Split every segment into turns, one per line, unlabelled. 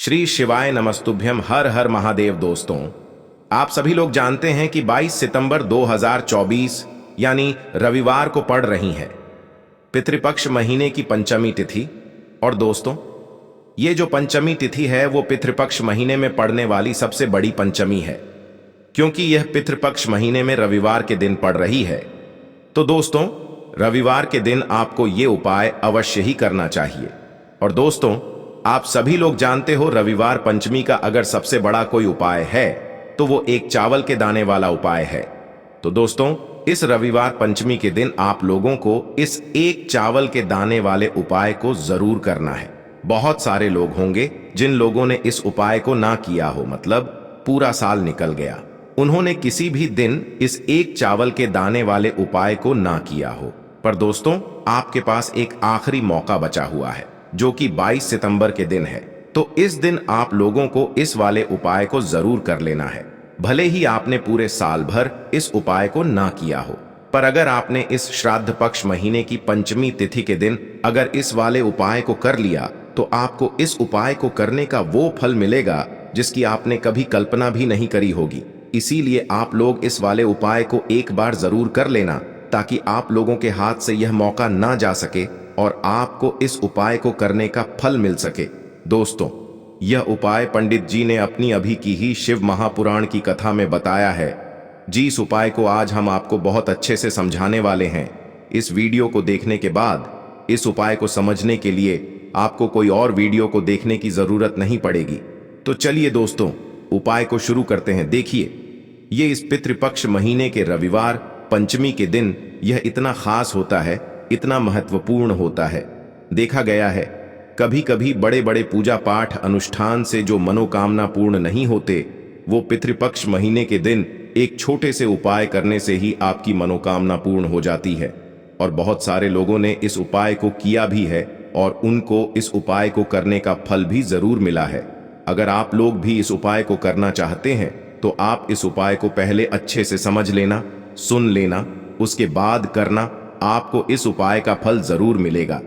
श्री शिवाय नमस्तुभ्यम। हर हर महादेव। दोस्तों, आप सभी लोग जानते हैं कि 22 सितंबर 2024 यानी रविवार को पड़ रही है पितृपक्ष महीने की पंचमी तिथि। और दोस्तों, ये जो पंचमी तिथि है वो पितृपक्ष महीने में पड़ने वाली सबसे बड़ी पंचमी है, क्योंकि यह पितृपक्ष महीने में रविवार के दिन पड़ रही है। तो दोस्तों, रविवार के दिन आपको ये उपाय अवश्य ही करना चाहिए। और दोस्तों, आप सभी लोग जानते हो रविवार पंचमी का अगर सबसे बड़ा कोई उपाय है तो वो एक चावल के दाने वाला उपाय है। तो दोस्तों, इस रविवार पंचमी के दिन आप लोगों को इस एक चावल के दाने वाले उपाय को जरूर करना है। बहुत सारे लोग होंगे जिन लोगों ने इस उपाय को ना किया हो, मतलब पूरा साल निकल गया, उन्होंने किसी भी दिन इस एक चावल के दाने वाले उपाय को ना किया हो। पर दोस्तों, आपके पास एक आखिरी मौका बचा हुआ है जो कि 22 सितंबर के दिन है। तो इस दिन आप लोगों को इस वाले उपाय को जरूर कर लेना है, भले ही आपने पूरे साल भर इस उपाय को ना किया हो। पर अगर आपने इस श्राद्ध पक्ष महीने की पंचमी तिथि के दिन अगर इस वाले उपाय को कर लिया तो आपको इस उपाय को करने का वो फल मिलेगा जिसकी आपने कभी कल्पना भी नहीं करी होगी। इसीलिए आप लोग इस वाले उपाय को एक बार जरूर कर लेना, ताकि आप लोगों के हाथ से यह मौका ना जा सके और आपको इस उपाय को करने का फल मिल सके। दोस्तों, यह उपाय पंडित जी ने अपनी अभी की ही शिव महापुराण की कथा में बताया है। जी, इस उपाय को आज हम आपको बहुत अच्छे से समझाने वाले हैं। इस वीडियो को देखने के बाद इस उपाय को समझने के लिए आपको कोई और वीडियो को देखने की जरूरत नहीं पड़ेगी। तो चलिए दोस्तों, उपाय को शुरू करते हैं। देखिए, ये इस पितृपक्ष महीने के रविवार पंचमी के दिन यह इतना खास होता है, इतना महत्वपूर्ण होता है। देखा गया है कभी कभी बड़े बड़े पूजा पाठ अनुष्ठान से जो मनोकामना पूर्ण नहीं होते, वो पितृपक्ष महीने के दिन एक छोटे से उपाय करने से ही आपकी मनोकामना पूर्ण हो जाती है। और बहुत सारे लोगों ने इस उपाय को किया भी है और उनको इस उपाय को करने का फल भी जरूर मिला है। अगर आप लोग भी इस उपाय को करना चाहते हैं तो आप इस उपाय को पहले अच्छे से समझ लेना, सुन लेना, उसके बाद करना। आपको इस उपाय का फल जरूर मिलेगा।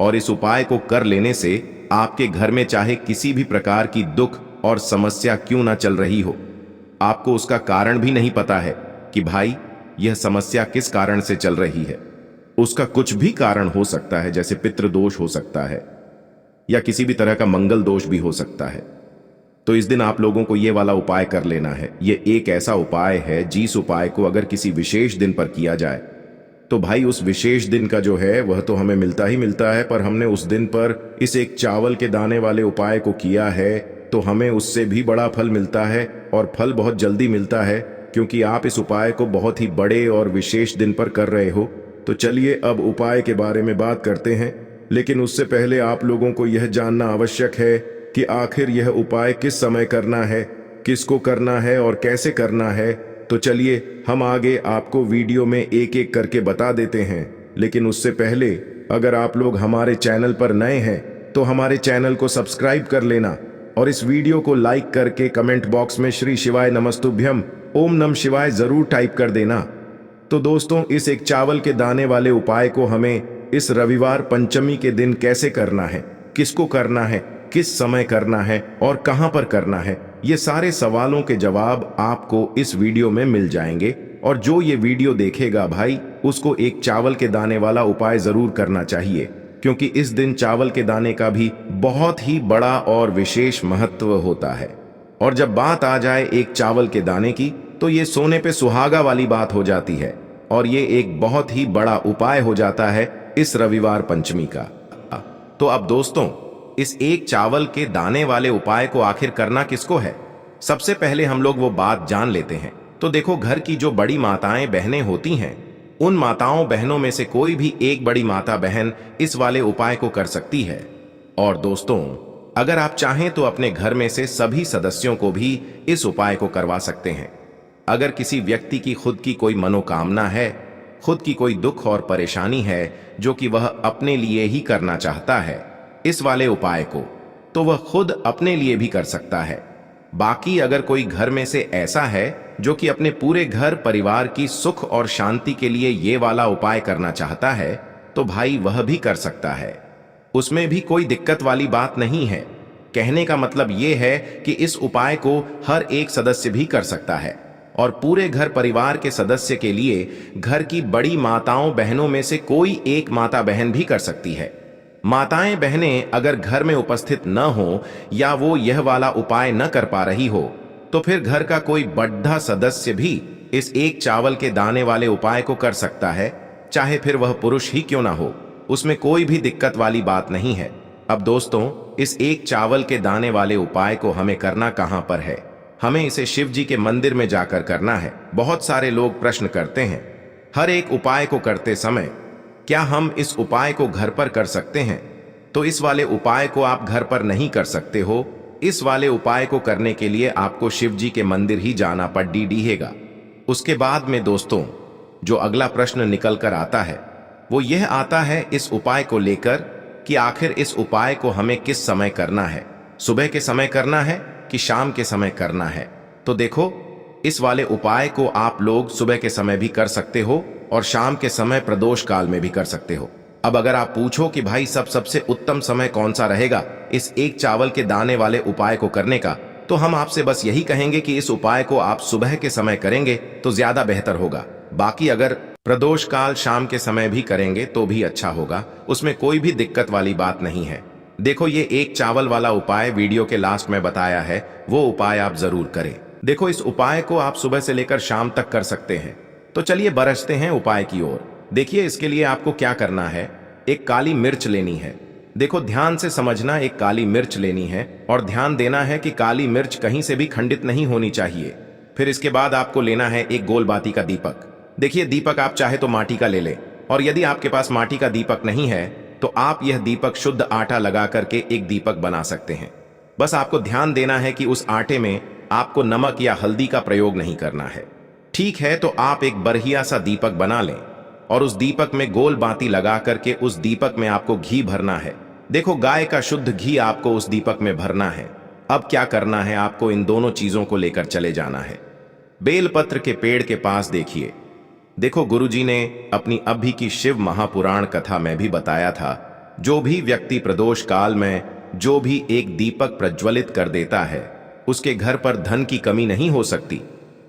और इस उपाय को कर लेने से आपके घर में चाहे किसी भी प्रकार की दुख और समस्या क्यों ना चल रही हो, आपको उसका कारण भी नहीं पता है कि भाई यह समस्या किस कारण से चल रही है। उसका कुछ भी कारण हो सकता है, जैसे पितृदोष हो सकता है या किसी भी तरह का मंगल दोष भी हो सकता है। तो इस दिन आप लोगों को यह वाला उपाय कर लेना है। यह एक ऐसा उपाय है जिस उपाय को अगर किसी विशेष दिन पर किया जाए तो भाई उस विशेष दिन का जो है वह तो हमें मिलता ही मिलता है, पर हमने उस दिन पर इस एक चावल के दाने वाले उपाय को किया है तो हमें उससे भी बड़ा फल मिलता है, और फल बहुत जल्दी मिलता है, क्योंकि आप इस उपाय को बहुत ही बड़े और विशेष दिन पर कर रहे हो। तो चलिए अब उपाय के बारे में बात करते हैं, लेकिन उससे पहले आप लोगों को यह जानना आवश्यक है कि आखिर यह उपाय किस समय करना है, किसको करना है और कैसे करना है। तो चलिए हम आगे आपको वीडियो में एक एक करके बता देते हैं। लेकिन उससे पहले अगर आप लोग हमारे चैनल पर नए हैं तो हमारे चैनल को सब्सक्राइब कर लेना और इस वीडियो को लाइक करके कमेंट बॉक्स में श्री शिवाय नमस्तुभ्यम ओम नमः शिवाय जरूर टाइप कर देना। तो दोस्तों, इस एक चावल के दाने वाले उपाय को हमें इस रविवार पंचमी के दिन कैसे करना है, किसको करना है, किस समय करना है और कहां पर करना है, ये सारे सवालों के जवाब आपको इस वीडियो में मिल जाएंगे। और जो ये वीडियो देखेगा भाई, उसको एक चावल के दाने वाला उपाय जरूर करना चाहिए, क्योंकि इस दिन चावल के दाने का भी बहुत ही बड़ा और विशेष महत्व होता है। और जब बात आ जाए एक चावल के दाने की, तो ये सोने पे सुहागा वाली बात हो जाती है और ये एक बहुत ही बड़ा उपाय हो जाता है इस रविवार पंचमी का। तो अब दोस्तों, इस एक चावल के दाने वाले उपाय को आखिर करना किसको है, सबसे पहले हम लोग वो बात जान लेते हैं। तो देखो, घर की जो बड़ी माताएं बहनें होती हैं, उन माताओं बहनों में से कोई भी एक बड़ी माता बहन इस वाले उपाय को कर सकती है। और दोस्तों, अगर आप चाहें तो अपने घर में से सभी सदस्यों को भी इस उपाय को करवा सकते हैं। अगर किसी व्यक्ति की खुद की कोई मनोकामना है, खुद की कोई दुख और परेशानी है जो कि वह अपने लिए ही करना चाहता है इस वाले उपाय को, तो वह खुद अपने लिए भी कर सकता है। बाकी अगर कोई घर में से ऐसा है जो कि अपने पूरे घर परिवार की सुख और शांति के लिए ये वाला उपाय करना चाहता है, तो भाई वह भी कर सकता है। उसमें भी कोई दिक्कत वाली बात नहीं है। कहने का मतलब ये है कि इस उपाय को हर एक सदस्य भी कर सकता है और पूरे घर परिवार के सदस्य के लिए घर की बड़ी माताओं बहनों में से कोई एक माता बहन भी कर सकती है। माताएं बहनें अगर घर में उपस्थित न हो या वो यह वाला उपाय न कर पा रही हो तो फिर घर का कोई बड़ा सदस्य भी इस एक चावल के दाने वाले उपाय को कर सकता है, चाहे फिर वह पुरुष ही क्यों ना हो। उसमें कोई भी दिक्कत वाली बात नहीं है। अब दोस्तों, इस एक चावल के दाने वाले उपाय को हमें करना कहां पर है? हमें इसे शिव जी के मंदिर में जाकर करना है। बहुत सारे लोग प्रश्न करते हैं, हर एक उपाय को करते समय क्या हम इस उपाय को घर पर कर सकते हैं? तो इस वाले उपाय को आप घर पर नहीं कर सकते हो। इस वाले उपाय को करने के लिए आपको शिव जी के मंदिर ही जाना पड़ेगा। उसके बाद में दोस्तों, जो अगला प्रश्न निकल कर आता है वो यह आता है इस उपाय को लेकर कि आखिर इस उपाय को हमें किस समय करना है? सुबह के समय करना है कि शाम के समय करना है? तो देखो, इस वाले उपाय को आप लोग सुबह के समय भी कर सकते हो और शाम के समय प्रदोष काल में भी कर सकते हो। अब अगर आप पूछो कि भाई सबसे उत्तम समय कौन सा रहेगा इस एक चावल के दाने वाले उपाय को करने का, तो हम आपसे बस यही कहेंगे कि इस उपाय को आप सुबह के समय करेंगे तो ज्यादा बेहतर होगा। बाकी अगर प्रदोष काल शाम के समय भी करेंगे तो भी अच्छा होगा, उसमें कोई भी दिक्कत वाली बात नहीं है। देखो, ये एक चावल वाला उपाय वीडियो के लास्ट में बताया है, वो उपाय आप जरूर करें। देखो, इस उपाय को आप सुबह से लेकर शाम तक कर सकते हैं। तो चलिए बरसते हैं उपाय की ओर। देखिए, इसके लिए आपको क्या करना है, एक काली मिर्च लेनी है। देखो, ध्यान से समझना, एक काली मिर्च लेनी है और ध्यान देना है कि काली मिर्च कहीं से भी खंडित नहीं होनी चाहिए। फिर इसके बाद आपको लेना है एक गोल बाती का दीपक। देखिए, दीपक आप चाहे तो माटी का ले ले, और यदि आपके पास माटी का दीपक नहीं है तो आप यह दीपक शुद्ध आटा लगा करके एक दीपक बना सकते हैं। बस आपको ध्यान देना है कि उस आटे में आपको नमक या हल्दी का प्रयोग नहीं करना है। ठीक है, तो आप एक बढ़िया सा दीपक बना लें और उस दीपक में गोल बाती लगा करके उस दीपक में आपको घी भरना है। देखो, गाय का शुद्ध घी आपको उस दीपक में भरना है। अब क्या करना है, आपको इन दोनों चीजों को लेकर चले जाना है। बेलपत्र के पेड़ के पास देखिए, देखो, गुरुजी ने अपनी अभी की शिव महापुराण कथा में भी बताया था, जो भी व्यक्ति प्रदोष काल में जो भी एक दीपक प्रज्वलित कर देता है उसके घर पर धन की कमी नहीं हो सकती।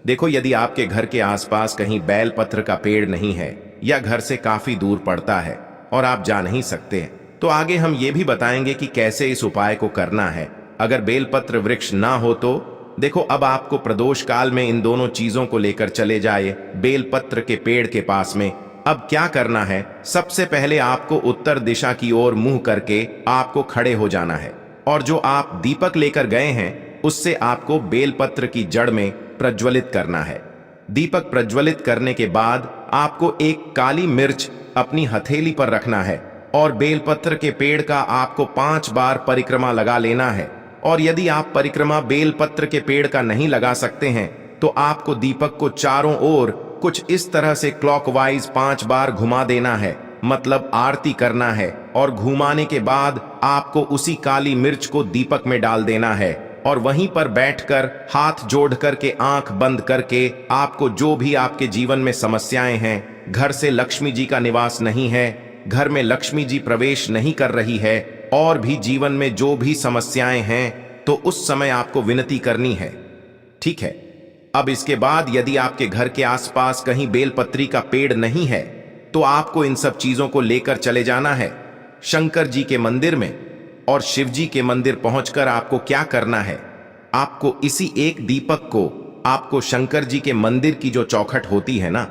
देखो, यदि आपके घर के आसपास कहीं बेलपत्र का पेड़ नहीं है या घर से काफी दूर पड़ता है और आप जा नहीं सकते, तो आगे हम ये भी बताएंगे कि कैसे इस उपाय को करना है। अगर बेलपत्र वृक्ष ना हो तो देखो, अब आपको प्रदोष काल में इन दोनों चीजों को लेकर चले जाए बेलपत्र के पेड़ के पास में। अब क्या करना है, सबसे पहले आपको उत्तर दिशा की ओर मुंह करके आपको खड़े हो जाना है और जो आप दीपक लेकर गए हैं उससे आपको बेलपत्र की जड़ में प्रज्वलित करना है। दीपक प्रज्वलित करने के बाद आपको एक काली मिर्च अपनी हथेली पर रखना है और बेलपत्र के पेड़ का आपको 5 बार परिक्रमा लगा लेना है। और यदि आप परिक्रमा बेलपत्र के पेड़ का नहीं लगा सकते हैं तो आपको दीपक को चारों ओर कुछ इस तरह से क्लॉकवाइज 5 बार घुमा देना है, मतलब आरती करना है। और घुमाने के बाद आपको उसी काली मिर्च को दीपक में डाल देना है और वहीं पर बैठकर हाथ जोड़ करके आंख बंद करके आपको जो भी आपके जीवन में समस्याएं हैं, घर से लक्ष्मी जी का निवास नहीं है, घर में लक्ष्मी जी प्रवेश नहीं कर रही है, और भी जीवन में जो भी समस्याएं हैं, तो उस समय आपको विनती करनी है। ठीक है, अब इसके बाद यदि आपके घर के आसपास कहीं बेलपत्री का पेड़ नहीं है तो आपको इन सब चीजों को लेकर चले जाना है शंकर जी के मंदिर में। और शिव जी के मंदिर पहुंचकर आपको क्या करना है, आपको इसी एक दीपक को आपको शंकर जी के मंदिर की जो चौखट होती है ना,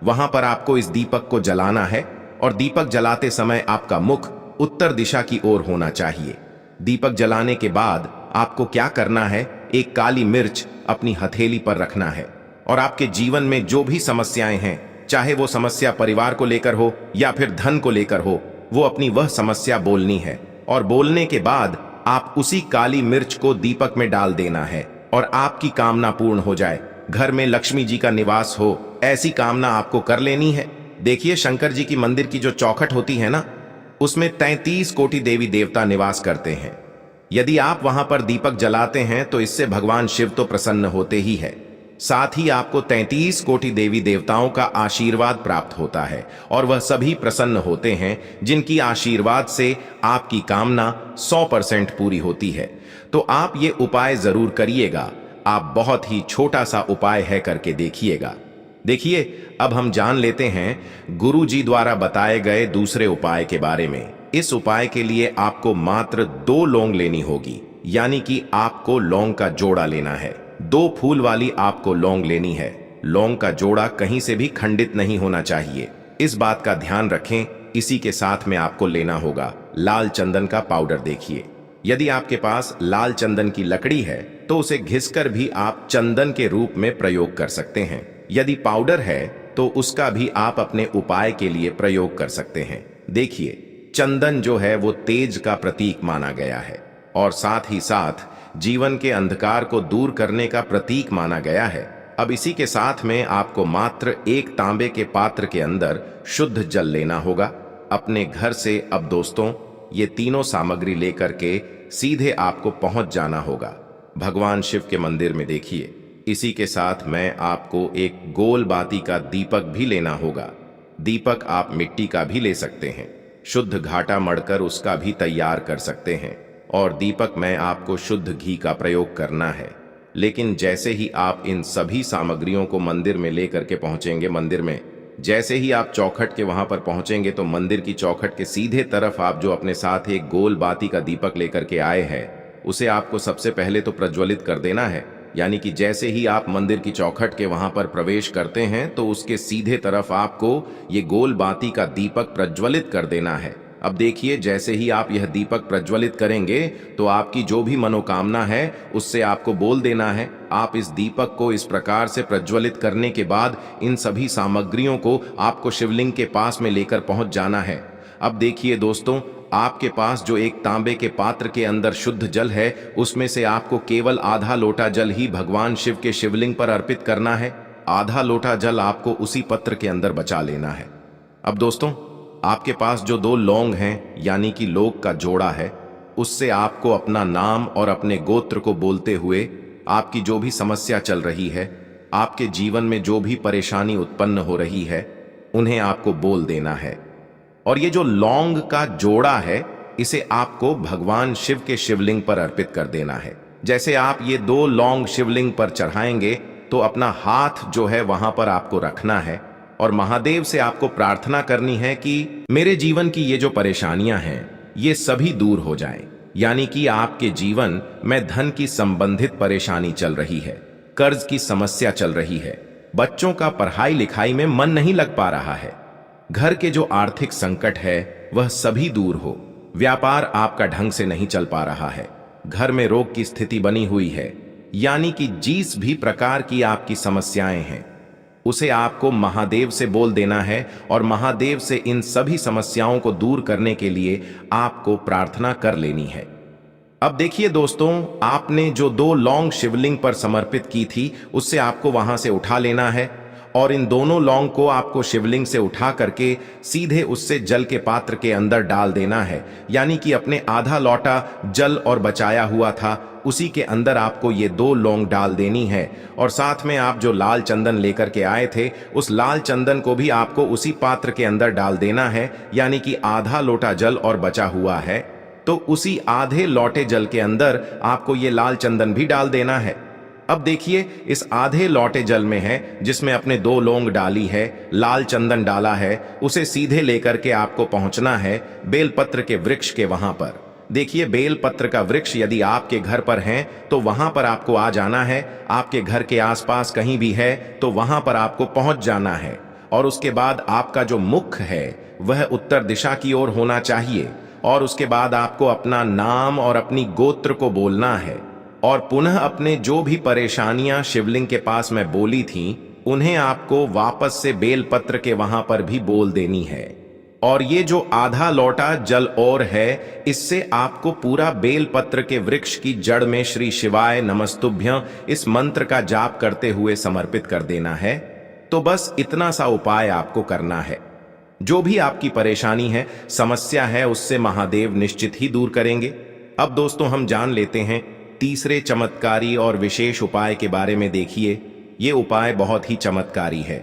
वहां पर आपको इस दीपक को जलाना है और दीपक जलाते समय आपका मुख उत्तर दिशा की ओर होना चाहिए। दीपक जलाने के बाद आपको क्या करना है, एक काली मिर्च अपनी हथेली पर रखना है और आपके जीवन में जो भी समस्याएं हैं, चाहे वो समस्या परिवार को लेकर हो या फिर धन को लेकर हो, वो अपनी वह समस्या बोलनी है। और बोलने के बाद आप उसी काली मिर्च को दीपक में डाल देना है और आपकी कामना पूर्ण हो जाए, घर में लक्ष्मी जी का निवास हो, ऐसी कामना आपको कर लेनी है। देखिए, शंकर जी की मंदिर की जो चौखट होती है ना, उसमें 33 कोटि देवी देवता निवास करते हैं। यदि आप वहां पर दीपक जलाते हैं तो इससे भगवान शिव तो प्रसन्न होते ही है, साथ ही आपको 33 कोटि देवी देवताओं का आशीर्वाद प्राप्त होता है और वह सभी प्रसन्न होते हैं जिनकी आशीर्वाद से आपकी कामना 100% पूरी होती है। तो आप ये उपाय जरूर करिएगा। आप बहुत ही छोटा सा उपाय है करके देखिएगा। देखिए, अब हम जान लेते हैं गुरु जी द्वारा बताए गए दूसरे उपाय के बारे में। इस उपाय के लिए आपको मात्र 2 लौंग लेनी होगी, यानी कि आपको लौंग का जोड़ा लेना है। 2 फूल वाली आपको लौंग लेनी है। लौंग का जोड़ा कहीं से भी खंडित नहीं होना चाहिए, इस बात का ध्यान रखें। इसी के साथ में आपको लेना होगा लाल चंदन का पाउडर। देखिए, यदि आपके पास लाल चंदन की लकड़ी है तो उसे घिसकर भी आप चंदन के रूप में प्रयोग कर सकते हैं। यदि पाउडर है तो उसका भी आप अपने उपाय के लिए प्रयोग कर सकते हैं। देखिए, चंदन जो है वो तेज का प्रतीक माना गया है और साथ ही साथ जीवन के अंधकार को दूर करने का प्रतीक माना गया है। अब इसी के साथ में आपको मात्र 1 तांबे के पात्र के अंदर शुद्ध जल लेना होगा अपने घर से। अब दोस्तों, ये तीनों सामग्री लेकर के सीधे आपको पहुंच जाना होगा भगवान शिव के मंदिर में। देखिए, इसी के साथ में आपको एक गोल बाती का दीपक भी लेना होगा। दीपक आप मिट्टी का भी ले सकते हैं, शुद्ध घाटा मढ़कर उसका भी तैयार कर सकते हैं। और दीपक में आपको शुद्ध घी का प्रयोग करना है। लेकिन जैसे ही आप इन सभी सामग्रियों को मंदिर में लेकर के पहुंचेंगे, मंदिर में जैसे ही आप चौखट के वहां पर पहुंचेंगे तो मंदिर की चौखट के सीधे तरफ आप जो अपने साथ एक गोल बाती का दीपक लेकर के आए हैं, उसे आपको सबसे पहले तो प्रज्वलित कर देना है। यानी कि जैसे ही आप मंदिर की चौखट के वहां पर प्रवेश करते हैं तो उसके सीधे तरफ आपको ये गोल बाती का दीपक प्रज्वलित कर देना है। अब देखिए, जैसे ही आप यह दीपक प्रज्वलित करेंगे तो आपकी जो भी मनोकामना है उससे आपको बोल देना है। आप इस दीपक को इस प्रकार से प्रज्वलित करने के बाद इन सभी सामग्रियों को आपको शिवलिंग के पास में लेकर पहुंच जाना है। अब देखिए दोस्तों, आपके पास जो एक तांबे के पात्र के अंदर शुद्ध जल है, उसमें से आपको केवल आधा लोटा जल ही भगवान शिव के शिवलिंग पर अर्पित करना है। आधा लोटा जल आपको उसी पत्र के अंदर बचा लेना है। अब दोस्तों, आपके पास जो 2 लौंग हैं, यानी कि लौंग का जोड़ा है, उससे आपको अपना नाम और अपने गोत्र को बोलते हुए आपकी जो भी समस्या चल रही है, आपके जीवन में जो भी परेशानी उत्पन्न हो रही है, उन्हें आपको बोल देना है। और ये जो लौंग का जोड़ा है, इसे आपको भगवान शिव के शिवलिंग पर अर्पित कर देना है। जैसे आप ये 2 लौंग शिवलिंग पर चढ़ाएंगे तो अपना हाथ जो है वहां पर आपको रखना है और महादेव से आपको प्रार्थना करनी है कि मेरे जीवन की ये जो परेशानियां हैं, ये सभी दूर हो जाएं। यानी कि आपके जीवन में धन की संबंधित परेशानी चल रही है, कर्ज की समस्या चल रही है, बच्चों का पढ़ाई लिखाई में मन नहीं लग पा रहा है, घर के जो आर्थिक संकट है वह सभी दूर हो, व्यापार आपका ढंग से नहीं चल पा रहा है, घर में रोग की स्थिति बनी हुई है, यानी कि जिस भी प्रकार की आपकी समस्याएं हैं उसे आपको महादेव से बोल देना है और महादेव से इन सभी समस्याओं को दूर करने के लिए आपको प्रार्थना कर लेनी है। अब देखिए दोस्तों, आपने जो 2 लौंग शिवलिंग पर समर्पित की थी, उससे आपको वहां से उठा लेना है और इन दोनों लौंग को आपको शिवलिंग से उठा करके सीधे उससे जल के पात्र के अंदर डाल देना है। यानी कि अपने आधा लोटा जल और बचाया हुआ था, उसी के अंदर आपको ये 2 लौंग डाल देनी है। और साथ में आप जो लाल चंदन लेकर के आए थे, उस लाल चंदन को भी आपको उसी पात्र के अंदर डाल देना है। यानी कि आधा लोटा जल और बचा हुआ है तो उसी आधे लोटे जल के अंदर आपको ये लाल चंदन भी डाल देना है। अब देखिए, इस आधे लोटे जल में है जिसमें अपने 2 लौंग डाली है, लाल चंदन डाला है, उसे सीधे लेकर के आपको पहुंचना है बेलपत्र के वृक्ष के वहां पर। देखिए, बेलपत्र का वृक्ष यदि आपके घर पर है तो वहां पर आपको आ जाना है। आपके घर के आसपास कहीं भी है तो वहां पर आपको पहुंच जाना है। और उसके बाद आपका जो मुख है वह उत्तर दिशा की ओर होना चाहिए। और उसके बाद आपको अपना नाम और अपनी गोत्र को बोलना है और पुनः अपने जो भी परेशानियां शिवलिंग के पास में बोली थीं, उन्हें आपको वापस से बेलपत्र के वहां पर भी बोल देनी है। और ये जो आधा लोटा जल और है, इससे आपको पूरा बेलपत्र के वृक्ष की जड़ में श्री शिवाय नमस्तुभ्यं इस मंत्र का जाप करते हुए समर्पित कर देना है। तो बस इतना सा उपाय आपको करना है। जो भी आपकी परेशानी है, समस्या है, उससे महादेव निश्चित ही दूर करेंगे। अब दोस्तों, हम जान लेते हैं तीसरे चमत्कारी और विशेष उपाय के बारे में। देखिए, ये उपाय बहुत ही चमत्कारी है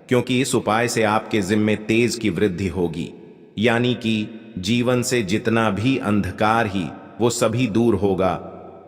क्योंकि इस उपाय से आपके जिम्मे तेज की वृद्धि होगी। यानी कि जीवन से जितना भी अंधकार ही वो सभी दूर होगा।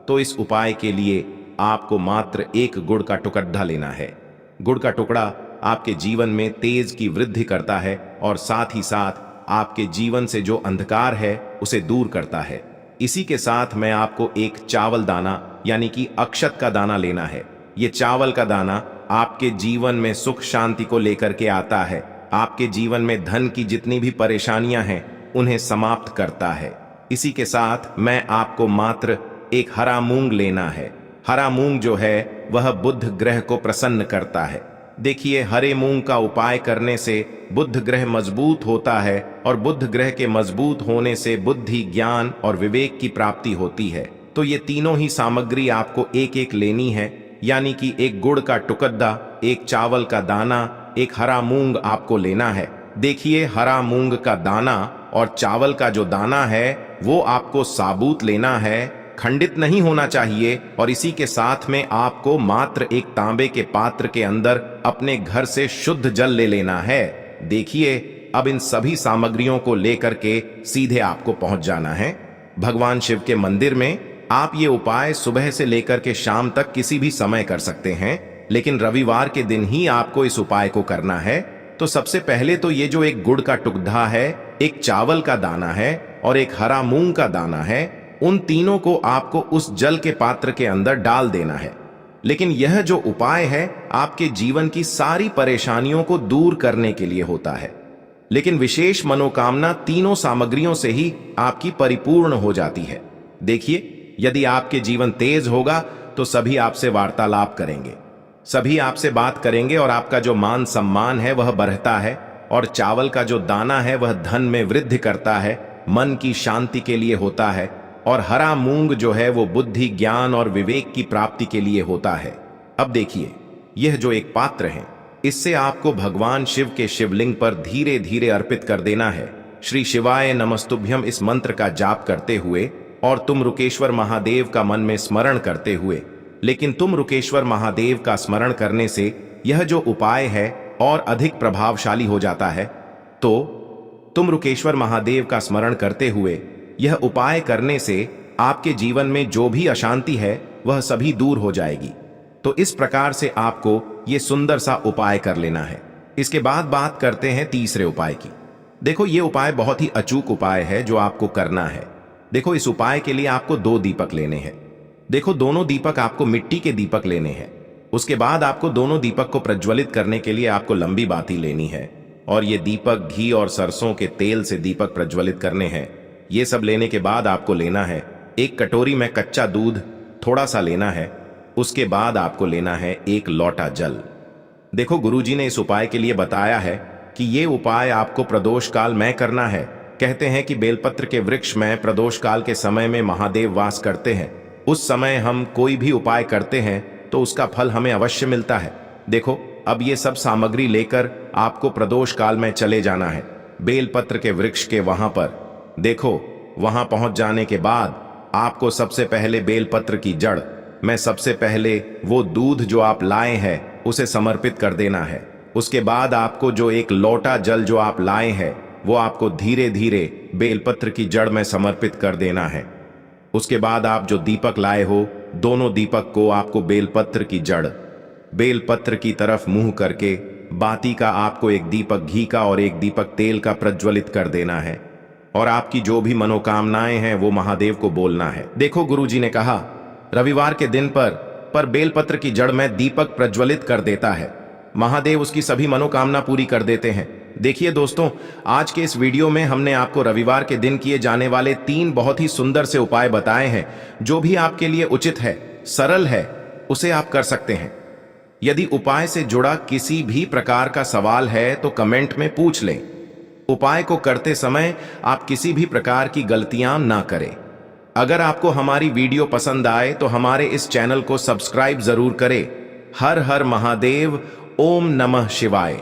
तो इस उपाय के लिए आपको मात्र एक गुड़ का टुकड़ा लेना है। गुड़ का टुकड़ा आपके जीवन में तेज की वृद्धि करता है और साथ ही साथ आपके जीवन से जो अंधकार है उसे दूर करता है। इसी के साथ मैं आपको एक चावल दाना यानी कि अक्षत का दाना लेना है। ये चावल का दाना आपके जीवन में सुख शांति को लेकर के आता है। आपके जीवन में धन की जितनी भी परेशानियां हैं उन्हें समाप्त करता है। इसी के साथ मैं आपको मात्र एक हरा मूंग लेना है। हरा मूंग जो है वह बुध ग्रह को प्रसन्न करता है। देखिए, हरे मूंग का उपाय करने से बुध ग्रह मजबूत होता है और बुध ग्रह के मजबूत होने से बुद्धि, ज्ञान और विवेक की प्राप्ति होती है। तो ये तीनों ही सामग्री आपको एक एक लेनी है, यानी कि एक गुड़ का टुकड़ा, एक चावल का दाना, एक हरा मूंग आपको लेना है। देखिए, हरा मूंग का दाना और चावल का जो दाना है वो आपको साबुत लेना है, खंडित नहीं होना चाहिए। और इसी के साथ में आपको मात्र एक तांबे के पात्र के अंदर अपने घर से शुद्ध जल ले लेना है। देखिए, अब इन सभी सामग्रियों को लेकर के सीधे आपको पहुंच जाना है भगवान शिव के मंदिर में। आप ये उपाय सुबह से लेकर के शाम तक किसी भी समय कर सकते हैं, लेकिन रविवार के दिन ही आपको इस उपाय को करना है। तो सबसे पहले तो ये जो एक गुड़ का टुकड़ा है, एक चावल का दाना है और एक हरा मूंग का दाना है, उन तीनों को आपको उस जल के पात्र के अंदर डाल देना है। लेकिन यह जो उपाय है आपके जीवन की सारी परेशानियों को दूर करने के लिए होता है, लेकिन विशेष मनोकामना तीनों सामग्रियों से ही आपकी परिपूर्ण हो जाती है। देखिए, यदि आपके जीवन तेज होगा तो सभी आपसे वार्तालाप करेंगे, सभी आपसे बात करेंगे और आपका जो मान सम्मान है वह बढ़ता है। और चावल का जो दाना है वह धन में वृद्धि करता है, मन की शांति के लिए होता है। और हरा मूंग जो है वो बुद्धि, ज्ञान और विवेक की प्राप्ति के लिए होता है। अब देखिए, यह जो एक पात्र है इससे आपको भगवान शिव के शिवलिंग पर धीरे धीरे अर्पित कर देना है। श्री शिवाय नमस्तुभ्यम इस मंत्र का जाप करते हुए और तुम रुकेश्वर महादेव का मन में स्मरण करते हुए। लेकिन तुम रुकेश्वर महादेव का स्मरण करने से यह जो उपाय है और अधिक प्रभावशाली हो जाता है। तो तुम रुकेश्वर महादेव का स्मरण करते हुए यह उपाय करने से आपके जीवन में जो भी अशांति है वह सभी दूर हो जाएगी। तो इस प्रकार से आपको ये सुंदर सा उपाय कर लेना है। इसके बाद बात करते हैं तीसरे उपाय की। देखो, ये उपाय बहुत ही अचूक उपाय है जो आपको करना है। देखो, इस उपाय के लिए आपको 2 दीपक लेने हैं। देखो, दोनों दीपक आपको मिट्टी के दीपक लेने हैं। उसके बाद आपको दोनों दीपक को प्रज्वलित करने के लिए आपको लंबी बाती लेनी है और ये दीपक घी और सरसों के तेल से दीपक प्रज्वलित करने हैं। ये सब लेने के बाद आपको लेना है एक कटोरी में कच्चा दूध थोड़ा सा लेना है। उसके बाद आपको लेना है एक लोटा जल। देखो, गुरुजी ने इस उपाय के लिए बताया है कि ये उपाय आपको प्रदोष काल में करना है। कहते हैं कि बेलपत्र के वृक्ष में प्रदोष काल के समय में महादेव वास करते हैं। उस समय हम कोई भी उपाय करते हैं तो उसका फल हमें अवश्य मिलता है। देखो, अब ये सब सामग्री लेकर आपको प्रदोष काल में चले जाना है बेलपत्र के वृक्ष के वहां पर। देखो, वहां पहुंच जाने के बाद आपको सबसे पहले बेलपत्र की जड़ में सबसे पहले वो दूध जो आप लाए हैं उसे समर्पित कर देना है। उसके बाद आपको जो एक लोटा जल जो आप लाए हैं वो आपको धीरे धीरे बेलपत्र की जड़ में समर्पित कर देना है। उसके बाद आप जो दीपक लाए हो, दोनों दीपक को आपको बेलपत्र की जड़, बेलपत्र की तरफ मुंह करके बाती का आपको एक दीपक घी का और एक दीपक तेल का प्रज्वलित कर देना है और आपकी जो भी मनोकामनाएं हैं वो महादेव को बोलना है। देखो, गुरुजी ने कहा रविवार के दिन पर बेलपत्र की जड़ में दीपक प्रज्वलित कर देता है, महादेव उसकी सभी मनोकामना पूरी कर देते हैं। देखिए दोस्तों, आज के इस वीडियो में हमने आपको रविवार के दिन किए जाने वाले 3 बहुत ही सुंदर से उपाय बताए हैं। जो भी आपके लिए उचित है, सरल है, उसे आप कर सकते हैं। यदि उपाय से जुड़ा किसी भी प्रकार का सवाल है तो कमेंट में पूछ लें। उपाय को करते समय आप किसी भी प्रकार की गलतियां ना करें। अगर आपको हमारी वीडियो पसंद आए तो हमारे इस चैनल को सब्सक्राइब जरूर करें। हर हर महादेव, ओम नमः शिवाय।